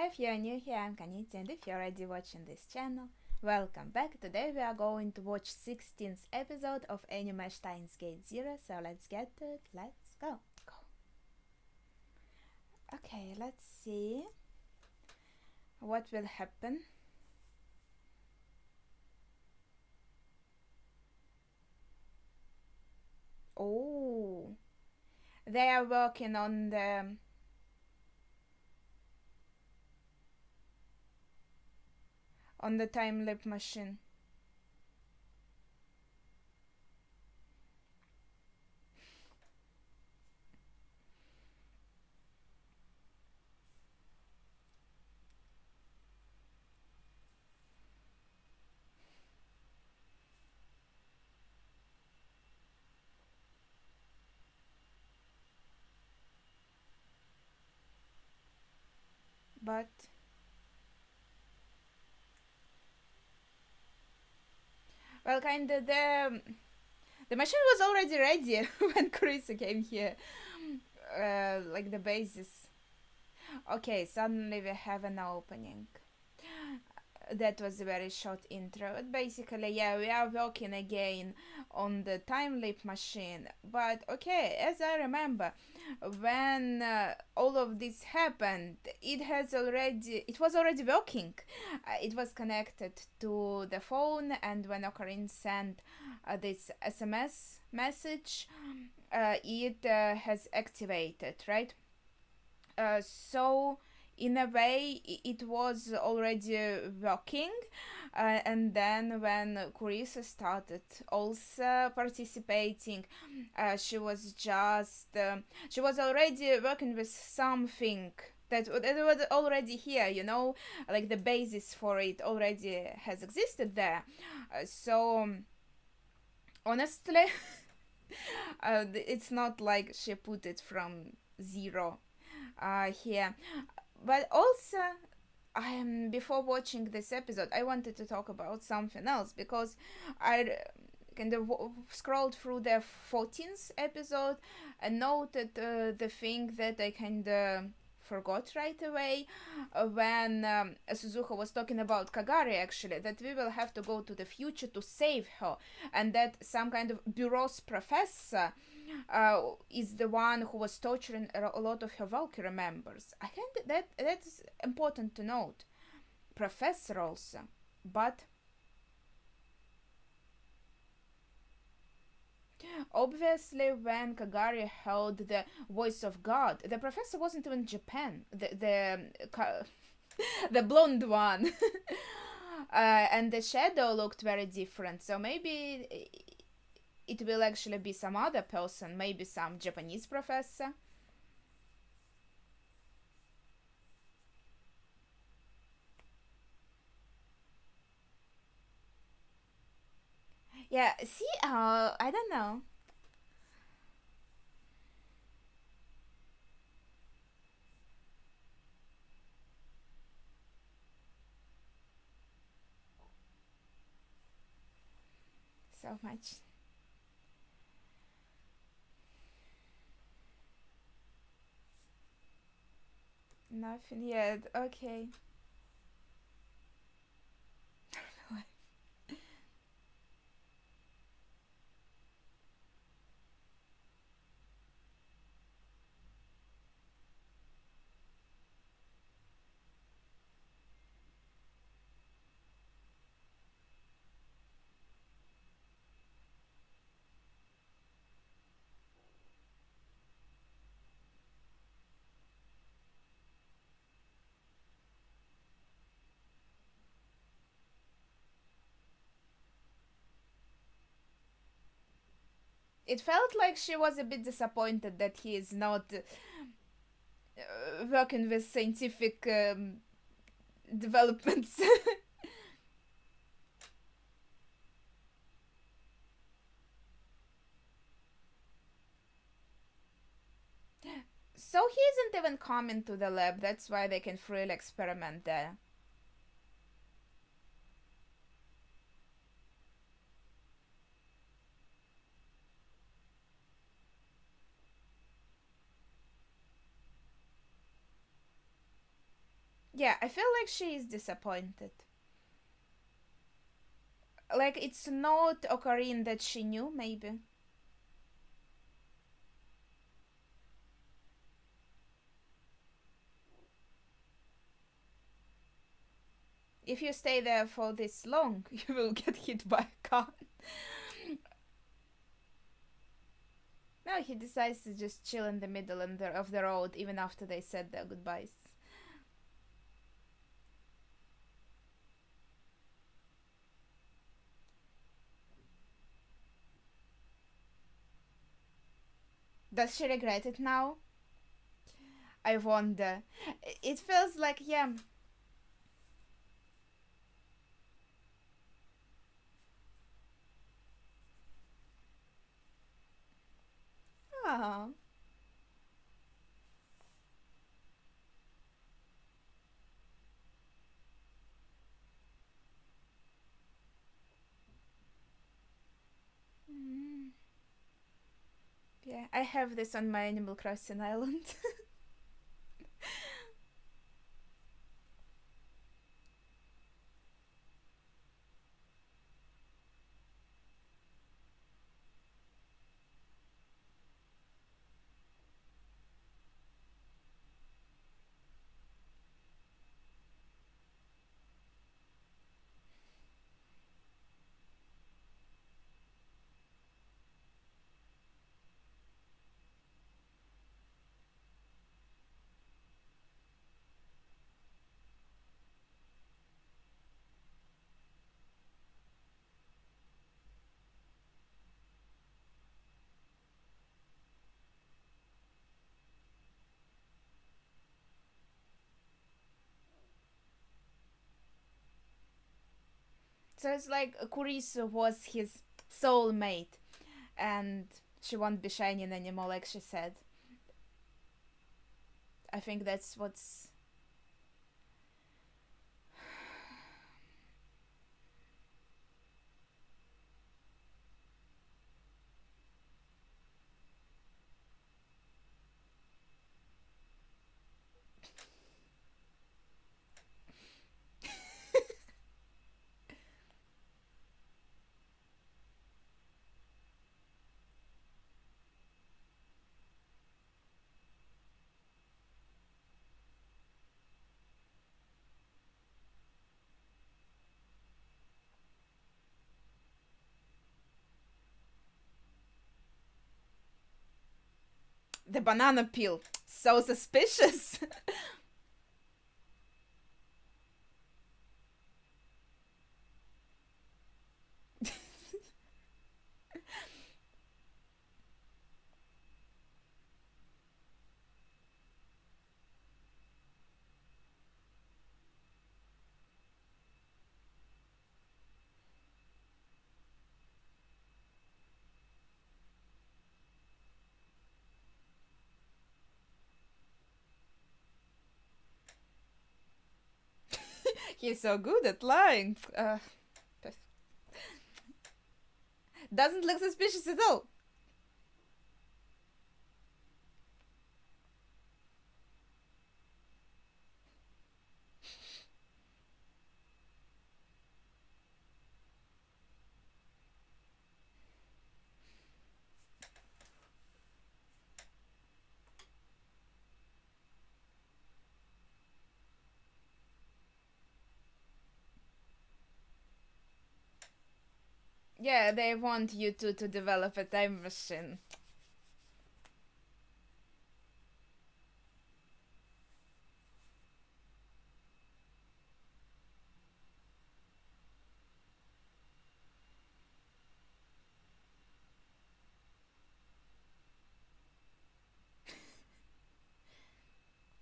If you're new here, I'm Kaniti, and if you're already watching this channel, welcome back. Today we are going to watch 16th episode of anime Steins Gate Zero, so let's get to it. Let's go. Okay, let's see what will happen. Oh, they are working on the time loop machine. But well, kinda the machine was already ready when Chris came here. Like the basis. Okay, suddenly we have an opening. That was a very short intro. But basically, yeah, we are working again on the time leap machine. But okay, as I remember, when all of this happened, it was already working. It was connected to the phone, and when Ocarina sent this SMS message, it has activated, right? So in a way it was already working, and then when Kurisa started also participating, she was already working with something that was already here, like the basis for it already has existed there. So honestly, it's not like she put it from zero here. But also, before watching this episode, I wanted to talk about something else because I kind of scrolled through the 14th episode and noted the thing that I kind of forgot right away when Suzuka was talking about Kagari, actually, that we will have to go to the future to save her, and that some kind of bureau's professor is the one who was torturing a lot of her Valkyrie members. I think that's important to note. Professor also, but obviously when Kagari held the voice of God, the professor wasn't even Japan. The blonde one. And the shadow looked very different. So maybe it will actually be some other person, maybe some Japanese professor. Yeah, see, I don't know. So much. Nothing yet. Okay. It felt like she was a bit disappointed that he is not working with scientific developments. So he isn't even coming to the lab, that's why they can freely experiment there. Yeah, I feel like she is disappointed. Like it's not Ocarine that she knew, maybe. If you stay there for this long, you will get hit by a car. No, he decides to just chill in the middle of the road even after they said their goodbyes. Does she regret it now? I wonder. It feels like, yeah. Ah. Mm. Yeah, I have this on my Animal Crossing island. So it's like Kurisu was his soulmate, and she won't be shining anymore, like she said. I think that's what's. The banana peel. So suspicious. He's so good at lying. Doesn't look suspicious at all. Yeah, they want you to develop a time machine.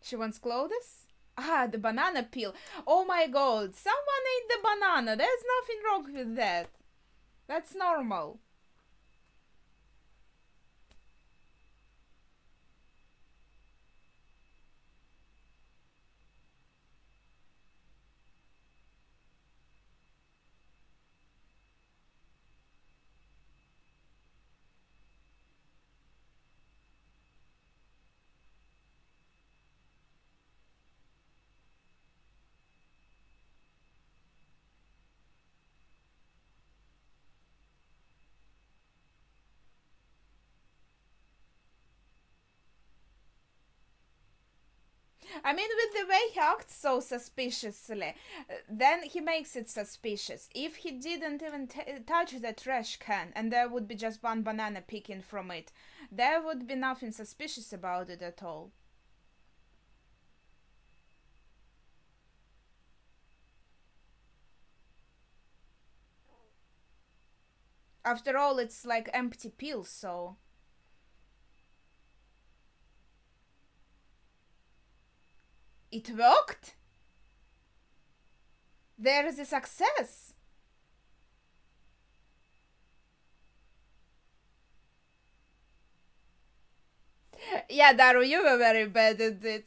She wants clothes? Ah, the banana peel. Oh my god, someone ate the banana. There's nothing wrong with that. That's normal. I mean, with the way he acts so suspiciously, then he makes it suspicious. If he didn't even touch the trash can and there would be just one banana picking from it, there would be nothing suspicious about it at all. After all, it's like empty pills, so it worked. There is a success. Yeah, Daru, you were very bad at it.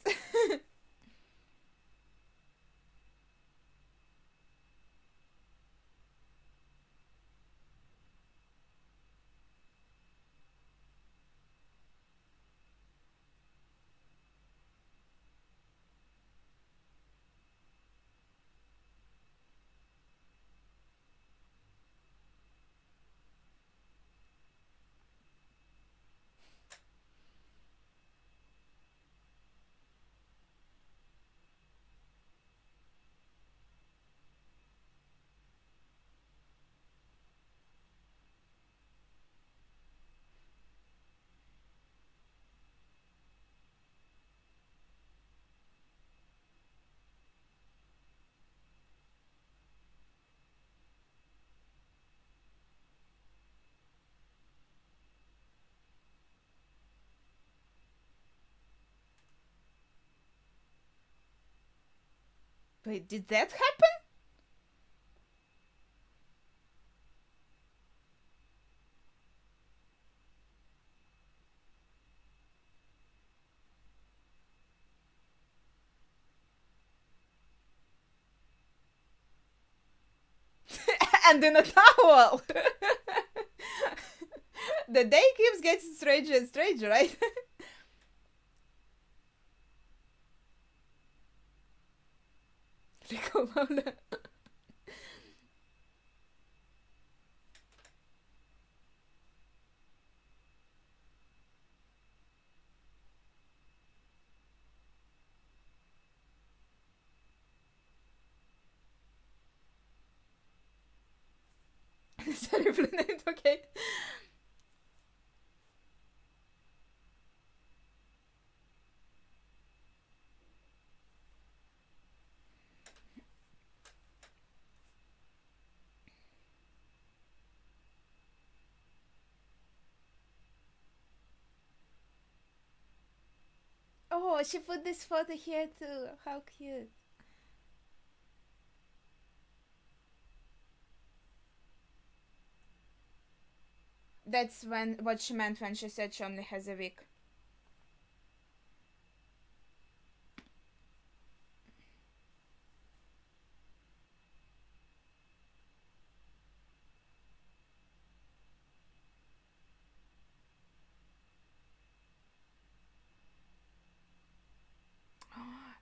Wait, did that happen? And in a towel. The day keeps getting stranger and stranger, right? Sorry, Planet, okay. Oh, she put this photo here too. How cute. That's when what she meant when she said she only has a week.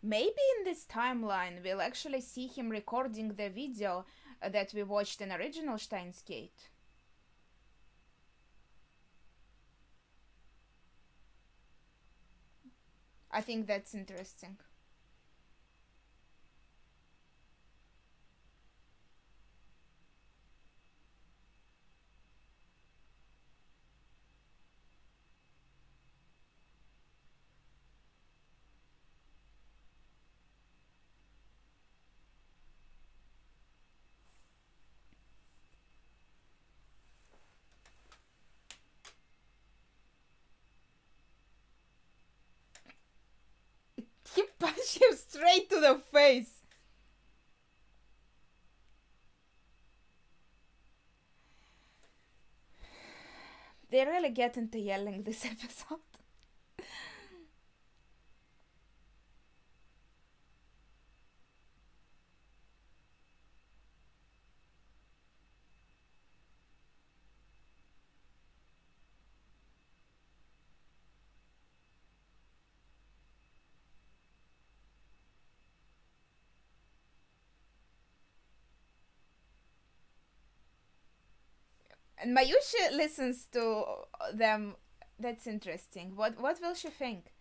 Maybe in this timeline we'll actually see him recording the video that we watched in original Steins Gate. I think that's interesting. He punched him straight to the face. They really get into yelling this episode. And Mayushi listens to them. That's interesting. What will she think?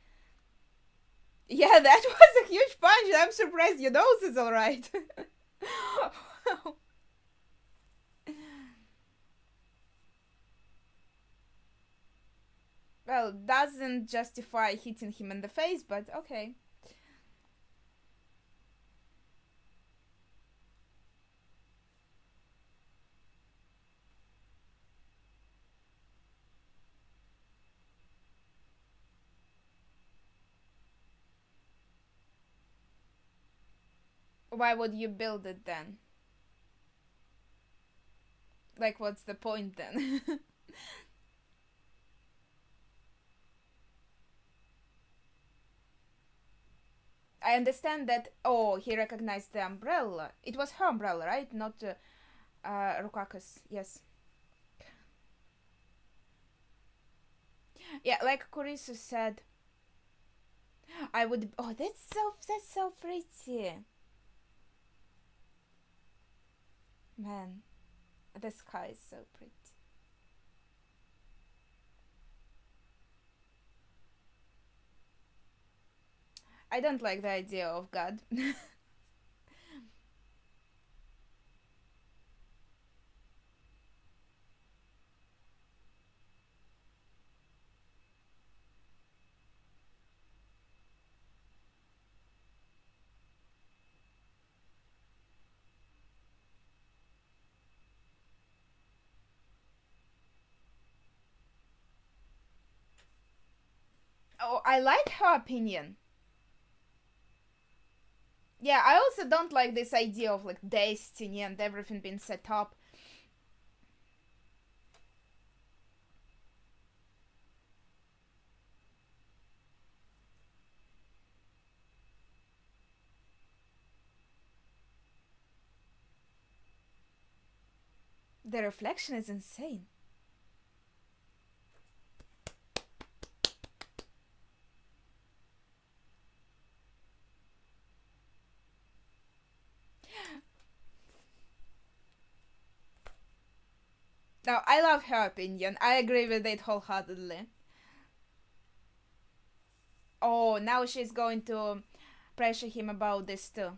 Yeah, that was a huge punch. I'm surprised your nose is alright. Well, doesn't justify hitting him in the face, but okay. Why would you build it then? Like, what's the point then? I understand that. Oh, he recognized the umbrella. It was her umbrella, right? Not Rukaku's. Yes. Yeah, like Kurisu said, I would. Oh, that's so pretty, man. The sky is so pretty. I don't like the idea of God. Oh, I like her opinion. Yeah, I also don't like this idea of like destiny and everything being set up. The reflection is insane. No, I love her opinion. I agree with it wholeheartedly. Oh, now she's going to pressure him about this too.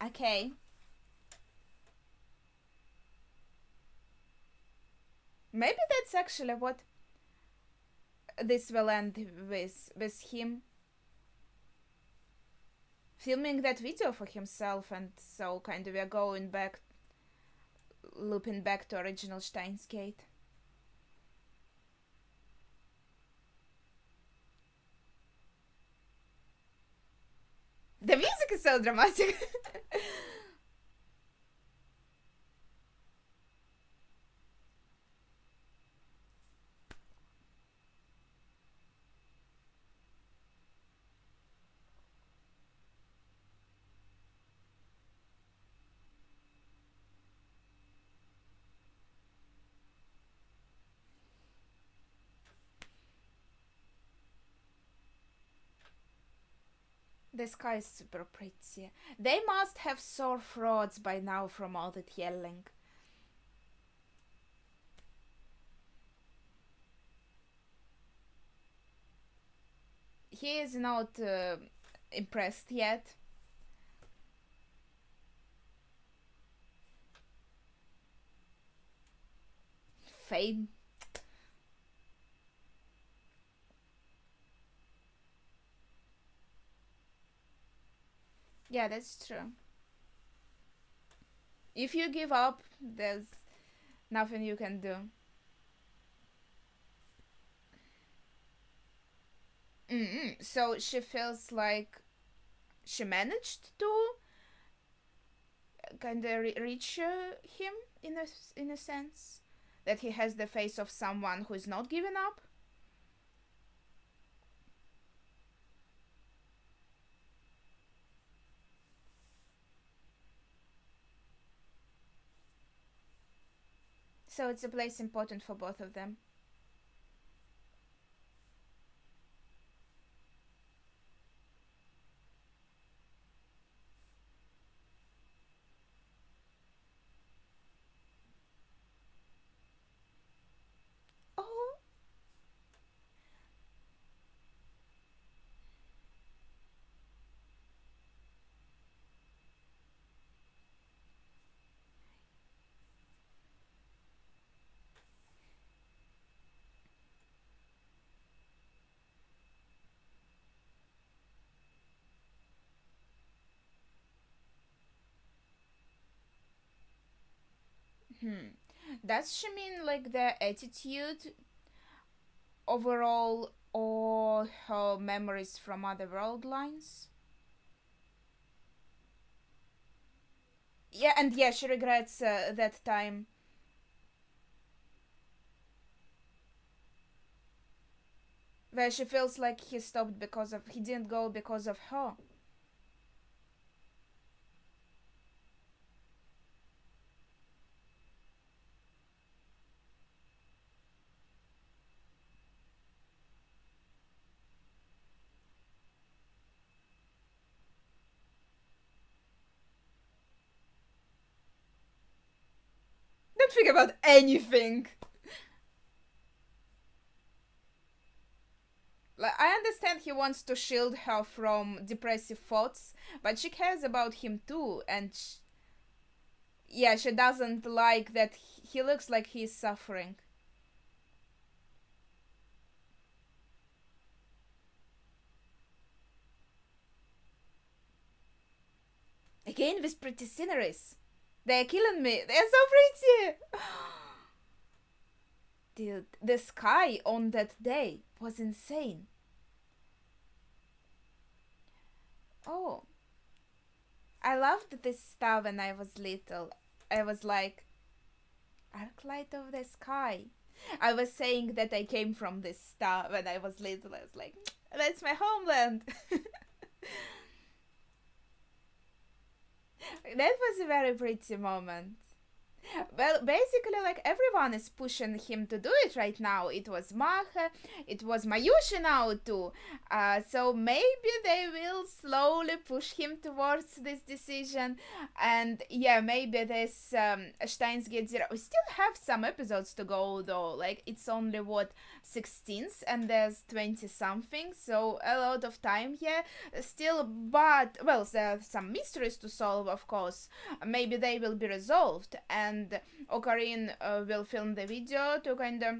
Okay. Maybe that's actually what this will end with him filming that video for himself, and so kind of we're going back, looping back to original Steins Gate. The music is so dramatic. The sky is super pretty. They must have sore throats by now from all that yelling. He is not impressed yet. Fame. Yeah, that's true. If you give up, there's nothing you can do. So she feels like she managed to kind of reach him in a sense that he has the face of someone who is not giving up. So it's a place important for both of them. Oh, Does she mean like their attitude overall or her memories from other world lines? Yeah, and yeah, she regrets that time where she feels like he didn't go because of her. Don't think about anything. Like, I understand he wants to shield her from depressive thoughts, but she cares about him too, and yeah, she doesn't like that he looks like he's suffering. Again with pretty sceneries. They're killing me. They're so pretty. Dude, the sky on that day was insane. Oh, I loved this star when I was little. I was like, arc light of the sky. I was saying that I came from this star when I was little. I was like, that's my homeland. That was a very pretty moment. Well, basically, like everyone is pushing him to do it right now. It was Mahe, it was Mayushi now too. So maybe they will slowly push him towards this decision. And yeah, maybe this Steins Gate Zero. We still have some episodes to go though. Like it's only what 16th, and there's 20 something. So a lot of time here still. But well, there are some mysteries to solve, of course. Maybe they will be resolved, and Ocarine will film the video to kind of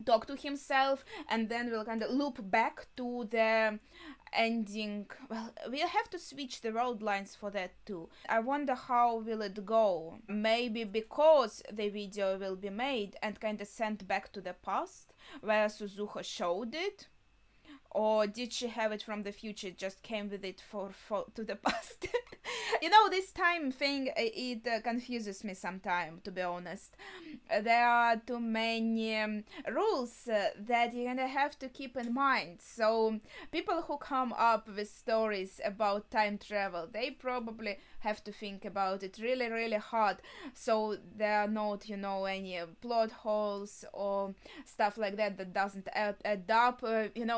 talk to himself, and then we'll kind of loop back to the ending. Well, we'll have to switch the road lines for that too. I wonder how will it go. Maybe because the video will be made and kind of sent back to the past where Suzuha showed it, or did she have it from the future, just came with it for to the past? This time thing, it confuses me sometimes, to be honest. There are too many rules that you're gonna have to keep in mind. So people who come up with stories about time travel, they probably have to think about it really, really hard, so there are not, any plot holes or stuff like that doesn't add up,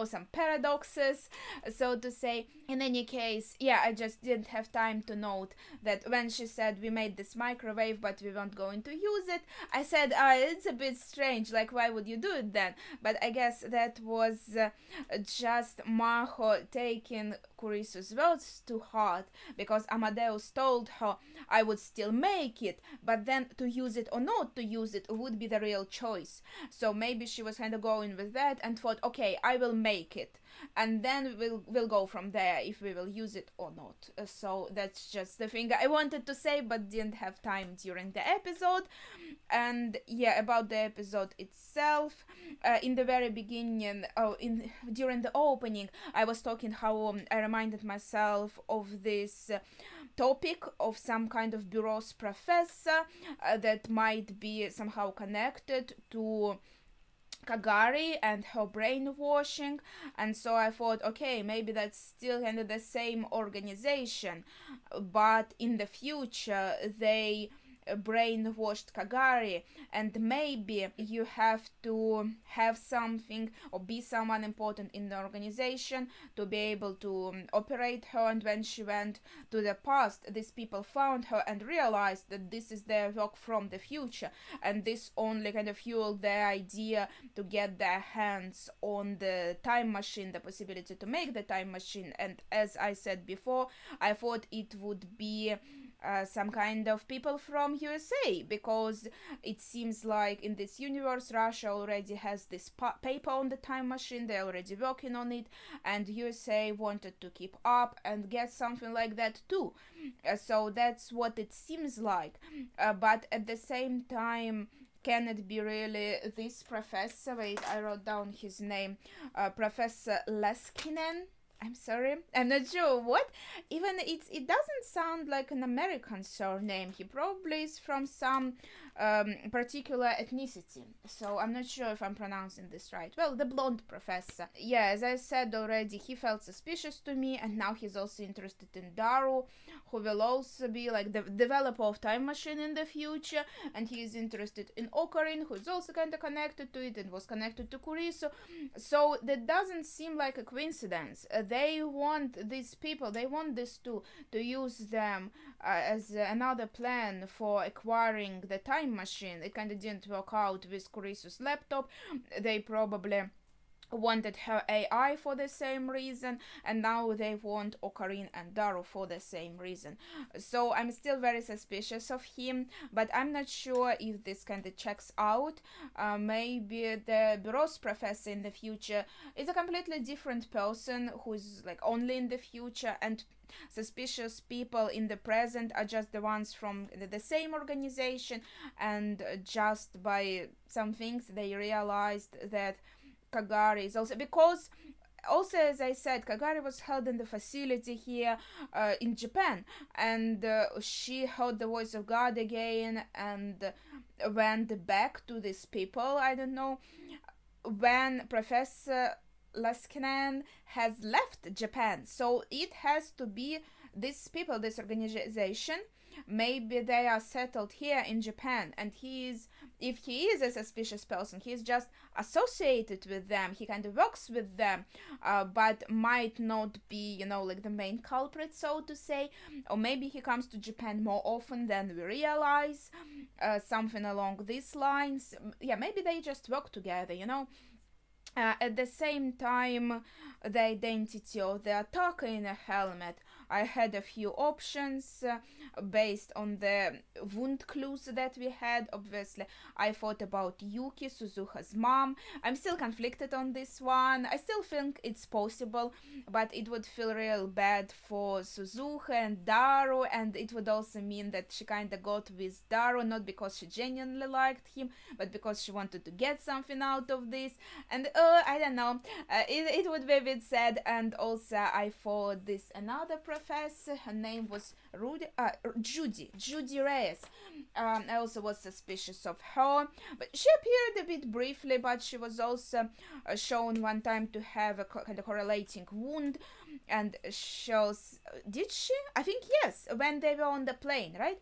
some paradoxes, so to say. In any case, yeah, I just didn't have time to note that when she said we made this microwave but we weren't going to use it, I said, it's a bit strange, like why would you do it then? But I guess that was just Maho taking Kurisu's words to heart, because Amadeus told her I would still make it, but then to use it or not to use it would be the real choice. So maybe she was kind of going with that and thought, okay, I will make it, and then we'll go from there if we will use it or not. So that's just the thing I wanted to say, but didn't have time during the episode. And yeah, about the episode itself, in the very beginning, during the opening, I was talking how I reminded myself of this topic of some kind of bureau's professor that might be somehow connected to Kagari and her brainwashing, and so I thought, okay, maybe that's still kind of the same organization, but in the future they brainwashed Kagari, and maybe you have to have something or be someone important in the organization to be able to operate her. And when she went to the past, these people found her and realized that this is their work from the future, and this only kind of fueled their idea to get their hands on the time machine, the possibility to make the time machine. And as I said before, I thought it would be some kind of people from USA, because it seems like in this universe Russia already has this paper on the time machine, they're already working on it, and USA wanted to keep up and get something like that too. So that's what it seems like. But at the same time, can it be really this professor? Wait, I wrote down his name. Professor Leskinen. I'm sorry, I'm not sure what. Even it doesn't sound like an American surname. He probably is from some particular ethnicity. So I'm not sure if I'm pronouncing this right. Well, the blonde professor. Yeah, as I said already, he felt suspicious to me, and now he's also interested in Daru, who will also be like the developer of Time Machine in the future, and he is interested in Ocarina, who is also kind of connected to it and was connected to Kurisu. So that doesn't seem like a coincidence. They want these people, they want these two to use them as another plan for acquiring the time machine. It kind of didn't work out with Kurisu's laptop. They probably wanted her AI for the same reason, and now they want Ocarina and Daru for the same reason. So I'm still very suspicious of him, but I'm not sure if this kind of checks out. Maybe the Bureau's professor in the future is a completely different person who's like only in the future, and suspicious people in the present are just the ones from the same organization, and just by some things they realized that Kagari is also, because also, as I said, Kagari was held in the facility here in Japan, and she heard the voice of God again and went back to these people. I don't know when Professor Laskinen has left Japan, so it has to be these people, this organization. Maybe they are settled here in Japan, and if he is a suspicious person, he is just associated with them, he kind of works with them, but might not be, like the main culprit, so to say. Or maybe he comes to Japan more often than we realize, something along these lines. Yeah, maybe they just work together, At the same time, the identity of the attacker in a helmet, I had a few options based on the wound clues that we had. Obviously, I thought about Yuki, Suzuha's mom. I'm still conflicted on this one. I still think it's possible, but it would feel real bad for Suzuha and Daru, and it would also mean that she kind of got with Daru, not because she genuinely liked him, but because she wanted to get something out of this. And I don't know, it would be a bit sad. And also I thought this another professor, her name was Judy Reyes. I also was suspicious of her, but she appeared a bit briefly, but she was also shown one time to have a kind of correlating wound, and shows, did she? I think yes, when they were on the plane, right?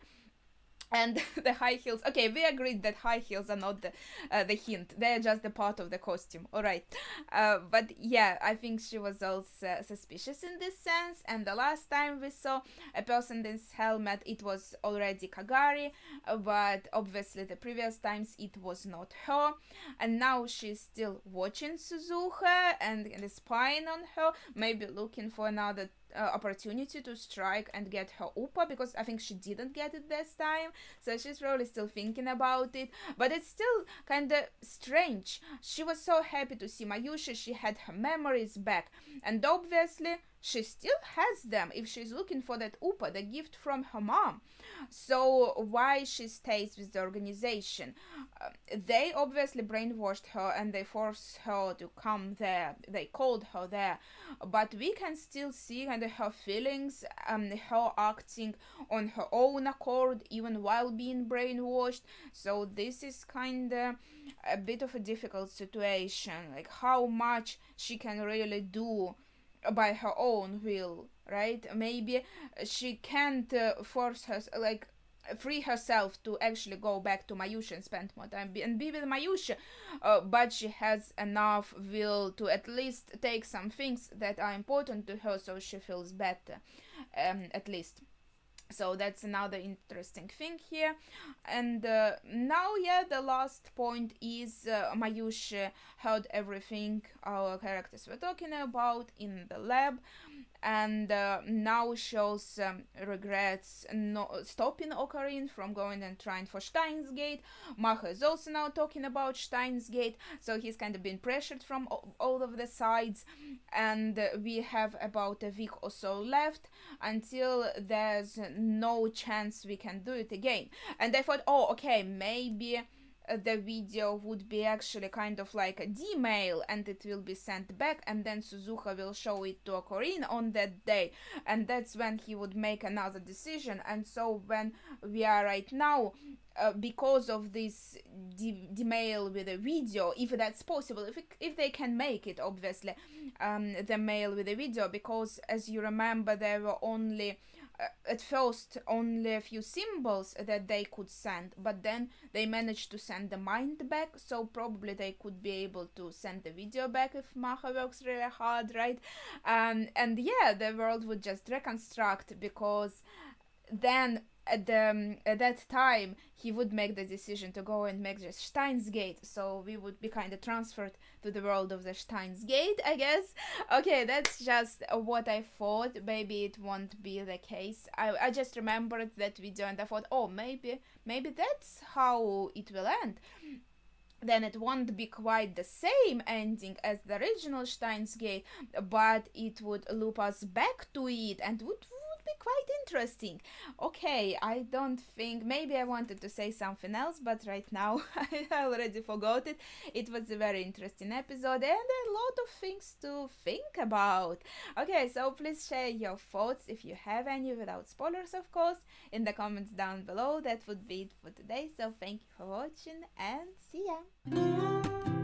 And the high heels. Okay, we agreed that high heels are not the hint. They're just the part of the costume. All right. But yeah, I think she was also suspicious in this sense. And the last time we saw a person in this helmet, it was already Kagari. But obviously the previous times it was not her. And now she's still watching Suzuha and spying on her, maybe looking for another opportunity to strike and get her Upa, because I think she didn't get it this time, so she's probably still thinking about it. But it's still kind of strange. She was so happy to see Mayushi, she had her memories back, and obviously she still has them if she's looking for that Upa, the gift from her mom. So why she stays with the organization? They obviously brainwashed her and they forced her to come there. They called her there, but we can still see kind of her feelings, her acting on her own accord even while being brainwashed. So this is kind of a bit of a difficult situation, like how much she can really do by her own will, right? Maybe she can't force her, like free herself to actually go back to Mayushi and spend more time and be with Mayushi, but she has enough will to at least take some things that are important to her, so she feels better, at least. So that's another interesting thing here. And now, yeah, the last point is Mayushi heard everything our characters were talking about in the lab, and now shows regrets stopping Ocarine from going and trying for Steins Gate. Maha is also now talking about Steins Gate, so he's kind of been pressured from all of the sides, and we have about a week or so left until there's no chance we can do it again. And I thought, oh, okay, maybe the video would be actually kind of like a D-mail and it will be sent back, and then Suzuha will show it to Ocarina on that day, and that's when he would make another decision. And so when we are right now, because of this D-mail with a video, if that's possible, if they can make it, obviously, the mail with a video, because as you remember, there were only at first only a few symbols that they could send, but then they managed to send the mind back, so probably they could be able to send the video back if Maha works really hard, right? And yeah, the world would just reconstruct, because then at that time he would make the decision to go and make the Steins Gate, so we would be kind of transferred to the world of the Steins Gate, I guess. Okay, that's just what I thought. Maybe it won't be the case. I just remembered that video and I thought, oh, maybe that's how it will end. Then it won't be quite the same ending as the original Steins Gate, but it would loop us back to it and would be quite interesting. Okay, I don't think, maybe I wanted to say something else, but right now I already forgot it. It was a very interesting episode and a lot of things to think about. Okay, so please share your thoughts, if you have any, without spoilers of course, in the comments down below. That would be it for today, so thank you for watching and see ya!